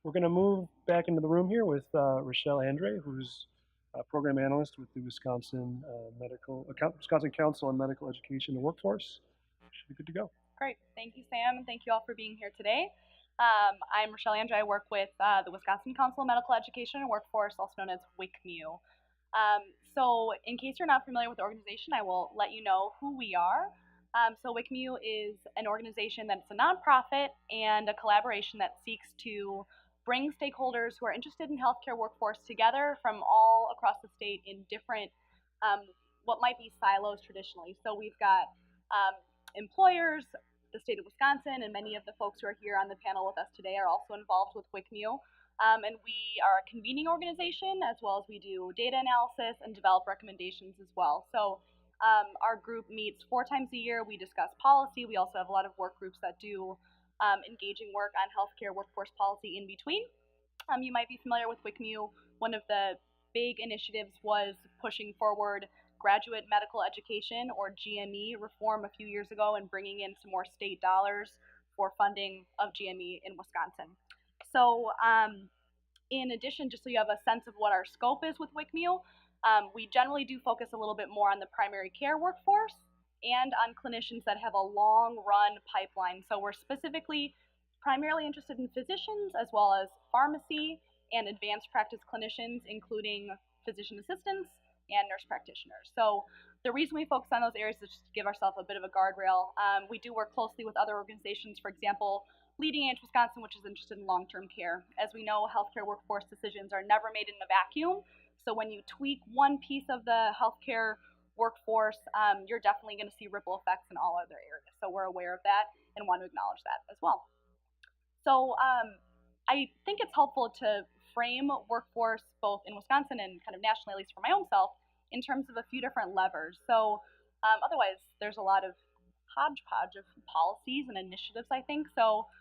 We're going to move back into the room here with Richelle Andrae, who's a program analyst with the Wisconsin Council on Medical Education and Workforce. Should be good to go. Great. Thank you, Sam, and thank you all for being here today. I'm Richelle Andrae. I work with the Wisconsin Council on Medical Education and Workforce, also known as WCMU. So in case you're not familiar with the organization, I will let you know who we are. So WCMU is an organization that's a nonprofit and a collaboration that seeks to bring stakeholders who are interested in healthcare workforce together from all across the state in different, what might be silos traditionally. So we've got employers, the state of Wisconsin, and many of the folks who are here on the panel with us today are also involved with WCMU. And we are a convening organization, as well as we do data analysis and develop recommendations as well. So our group meets 4 times a year. We discuss policy. We also have a lot of work groups that do engaging work on healthcare workforce policy in between. You might be familiar with WCMU. One of the big initiatives was pushing forward graduate medical education, or GME, reform a few years ago and bringing in some more state dollars for funding of GME in Wisconsin. So in addition, just so you have a sense of what our scope is with WCMU, we generally do focus a little bit more on the primary care workforce and on clinicians that have a long run pipeline. So we're specifically primarily interested in physicians, as well as pharmacy and advanced practice clinicians, including physician assistants and nurse practitioners. So the reason we focus on those areas is just to give ourselves a bit of a guardrail. We do work closely with other organizations, for example, Leading Edge Wisconsin, which is interested in long-term care. As we know, healthcare workforce decisions are never made in a vacuum. So when you tweak one piece of the healthcare workforce, you're definitely going to see ripple effects in all other areas. So we're aware of that and want to acknowledge that as well. So I think it's helpful to frame workforce both in Wisconsin and kind of nationally, at least for my own self, in terms of a few different levers. So otherwise, there's a lot of hodgepodge of policies and initiatives, I think. So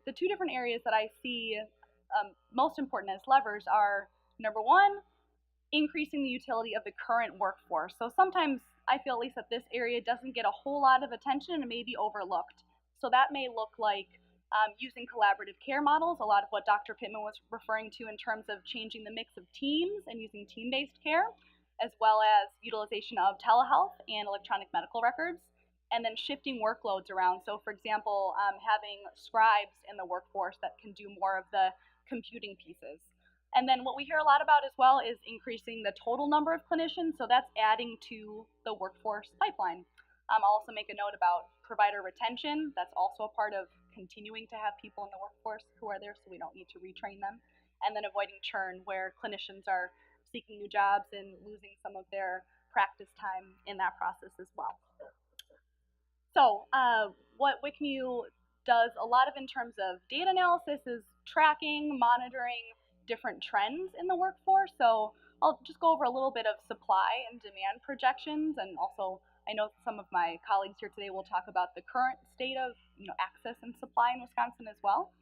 the 2 different areas that I see most important as levers are, number one, increasing the utility of the current workforce. So sometimes I feel, at least that this area doesn't get a whole lot of attention and may be overlooked. So that may look like using collaborative care models, a lot of what Dr. Pittman was referring to in terms of changing the mix of teams and using team-based care, as well as utilization of telehealth and electronic medical records, and then shifting workloads around. So for example, having scribes in the workforce that can do more of the computing pieces. And then what we hear a lot about as well is increasing the total number of clinicians, so that's adding to the workforce pipeline. I'll also make a note about provider retention. That's also a part of continuing to have people in the workforce who are there, so we don't need to retrain them. And then avoiding churn, where clinicians are seeking new jobs and losing some of their practice time in that process as well. So what WCMU does a lot of in terms of data analysis is tracking, monitoring different trends in the workforce. So I'll just go over a little bit of supply and demand projections, and also I know some of my colleagues here today will talk about the current state of access and supply in Wisconsin as well.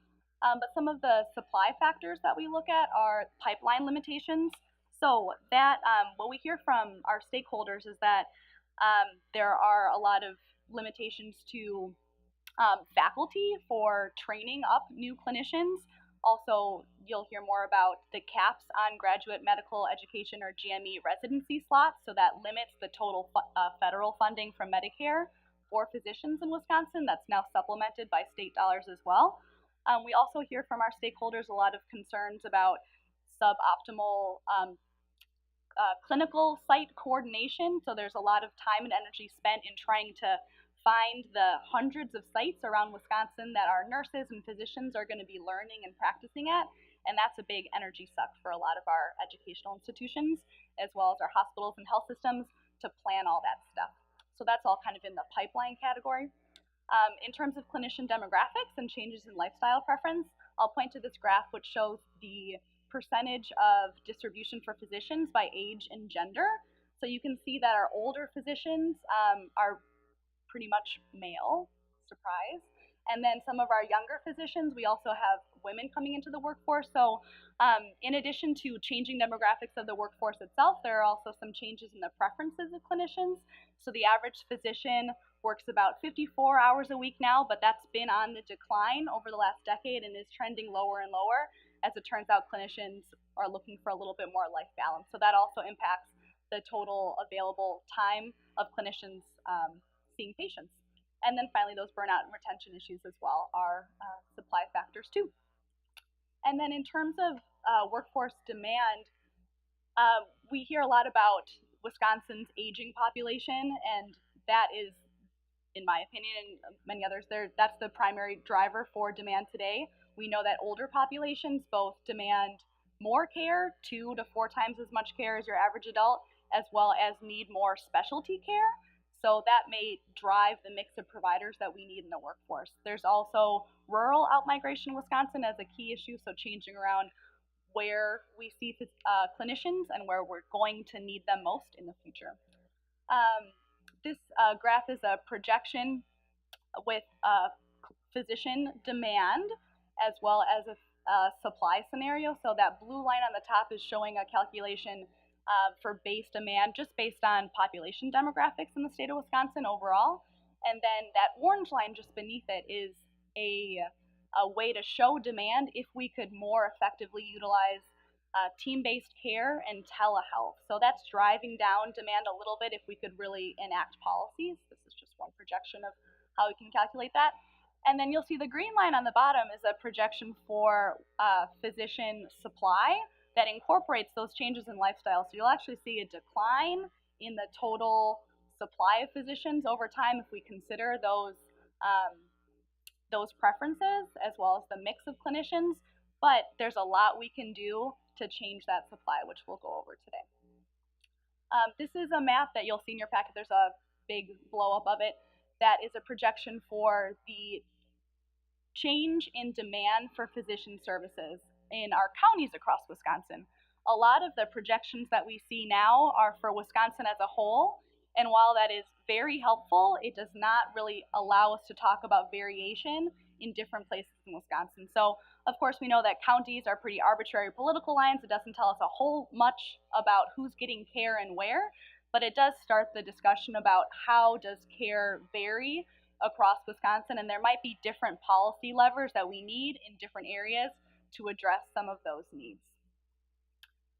But some of the supply factors that we look at are pipeline limitations. So that what we hear from our stakeholders is that there are a lot of limitations to faculty for training up new clinicians. Also, you'll hear more about the caps on graduate medical education, or GME, residency slots, so that limits the total federal funding from Medicare for physicians in Wisconsin. That's now supplemented by state dollars as well. We also hear from our stakeholders a lot of concerns about suboptimal clinical site coordination. So there's a lot of time and energy spent in trying to find the hundreds of sites around Wisconsin that our nurses and physicians are going to be learning and practicing at, and that's a big energy suck for a lot of our educational institutions, as well as our hospitals and health systems, to plan all that stuff. So that's all kind of in the pipeline category. In terms of clinician demographics and changes in lifestyle preference, I'll point to this graph which shows the percentage of distribution for physicians by age and gender. So you can see that our older physicians are pretty much male, surprise. And then some of our younger physicians, we also have women coming into the workforce. So in addition to changing demographics of the workforce itself, there are also some changes in the preferences of clinicians. So the average physician works about 54 hours a week now, but that's been on the decline over the last decade and is trending lower and lower as it turns out clinicians are looking for a little bit more life balance. So that also impacts the total available time of clinicians seeing patients. And then finally, those burnout and retention issues as well are supply factors too. And then in terms of workforce demand, we hear a lot about Wisconsin's aging population, and that is, in my opinion and many others, that's the primary driver for demand today. We know that older populations both demand more care, 2 to 4 times as much care as your average adult, as well as need more specialty care. So that may drive the mix of providers that we need in the workforce. There's also rural outmigration in Wisconsin as a key issue, so changing around where we see clinicians and where we're going to need them most in the future. This graph is a projection with physician demand as well as a supply scenario. So that blue line on the top is showing a calculation for base demand just based on population demographics in the state of Wisconsin overall. And then that orange line just beneath it is a way to show demand if we could more effectively utilize team-based care and telehealth. So that's driving down demand a little bit if we could really enact policies. This is just one projection of how we can calculate that. And then you'll see the green line on the bottom is a projection for physician supply that incorporates those changes in lifestyle. So you'll actually see a decline in the total supply of physicians over time if we consider those preferences as well as the mix of clinicians. But there's a lot we can do to change that supply, which we'll go over today. This is a map that you'll see in your packet. There's a big blow up of it. That is a projection for the change in demand for physician services in our counties across Wisconsin. A lot of the projections that we see now are for Wisconsin as a whole, and while that is very helpful, it does not really allow us to talk about variation in different places in Wisconsin. So, of course, we know that counties are pretty arbitrary political lines. It doesn't tell us a whole much about who's getting care and where, but it does start the discussion about how does care vary across Wisconsin, and there might be different policy levers that we need in different areas to address some of those needs.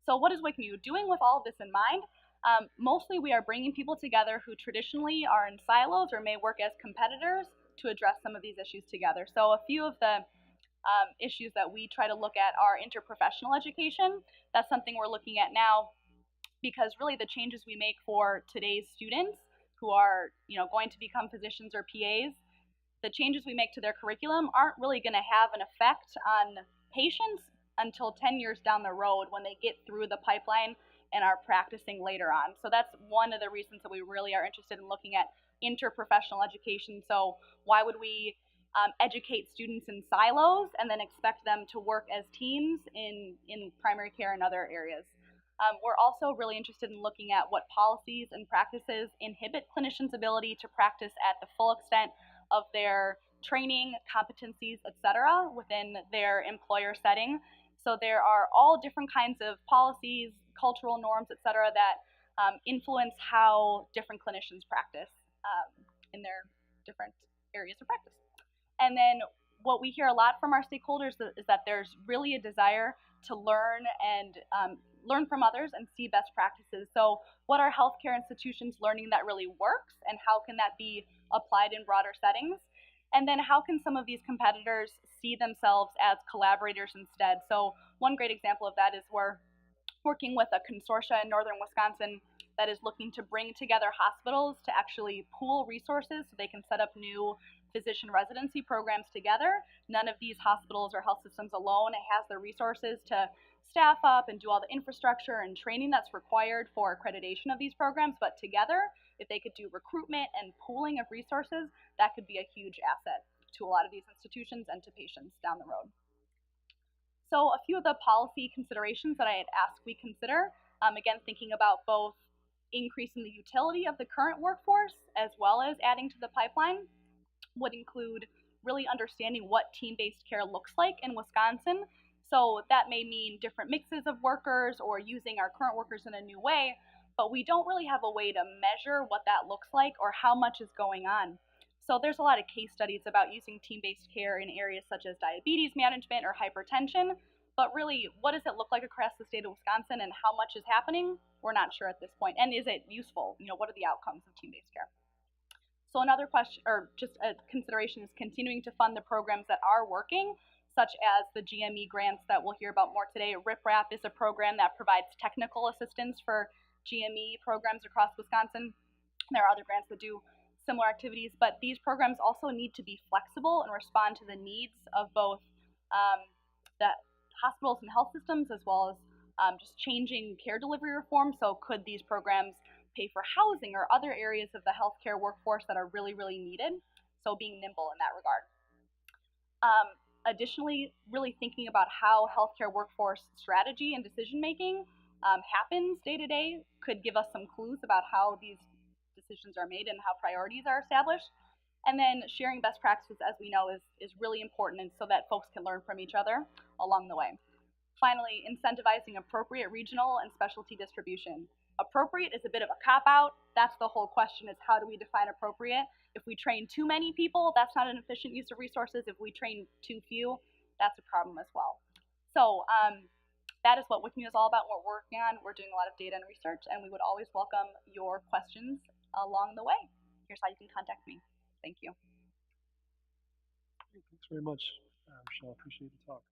So what is WICMU doing with all of this in mind? Mostly we are bringing people together who traditionally are in silos or may work as competitors to address some of these issues together. So a few of the issues that we try to look at are interprofessional education. That's something we're looking at now because really the changes we make for today's students who are going to become physicians or PAs, the changes we make to their curriculum aren't really going to have an effect on patients until 10 years down the road when they get through the pipeline and are practicing later on. So that's one of the reasons that we really are interested in looking at interprofessional education. So why would we educate students in silos and then expect them to work as teams in primary care and other areas? We're also really interested in looking at what policies and practices inhibit clinicians' ability to practice at the full extent of their training, competencies, etc. within their employer setting. So there are all different kinds of policies, cultural norms, etc. that influence how different clinicians practice in their different areas of practice. And then what we hear a lot from our stakeholders is that there's really a desire to learn and learn from others and see best practices. So what are healthcare institutions learning that really works, and how can that be applied in broader settings? And then how can some of these competitors see themselves as collaborators instead? So one great example of that is we're working with a consortia in northern Wisconsin that is looking to bring together hospitals to actually pool resources so they can set up new physician residency programs together. None of these hospitals or health systems alone has the resources to staff up and do all the infrastructure and training that's required for accreditation of these programs, but together, if they could do recruitment and pooling of resources, that could be a huge asset to a lot of these institutions and to patients down the road. So a few of the policy considerations that I had asked we consider, again, thinking about both increasing the utility of the current workforce as well as adding to the pipeline, would include really understanding what team-based care looks like in Wisconsin. So that may mean different mixes of workers or using our current workers in a new way, but we don't really have a way to measure what that looks like or how much is going on. So there's a lot of case studies about using team-based care in areas such as diabetes management or hypertension, but really, what does it look like across the state of Wisconsin and how much is happening? We're not sure at this point. And is it useful? What are the outcomes of team-based care? So another question, or just a consideration, is continuing to fund the programs that are working, such as the GME grants that we'll hear about more today. RIPRAP is a program that provides technical assistance for GME programs across Wisconsin. There are other grants that do similar activities, but these programs also need to be flexible and respond to the needs of both the hospitals and health systems, as well as just changing care delivery reform. So could these programs pay for housing or other areas of the healthcare workforce that are really, really needed? So being nimble in that regard. Additionally, really thinking about how healthcare workforce strategy and decision making happens day to day could give us some clues about how these decisions are made and how priorities are established. And then sharing best practices, as we know, is really important, and so that folks can learn from each other along the way. Finally, incentivizing appropriate regional and specialty distribution. Appropriate is a bit of a cop-out. That's the whole question, is how do we define appropriate? If we train too many people, that's not an efficient use of resources. If we train too few, that's a problem as well. So that is what WICMU is all about, what we're working on. We're doing a lot of data and research, and we would always welcome your questions along the way. Here's how you can contact me. Thank you. Thanks very much, Richelle. I appreciate the talk.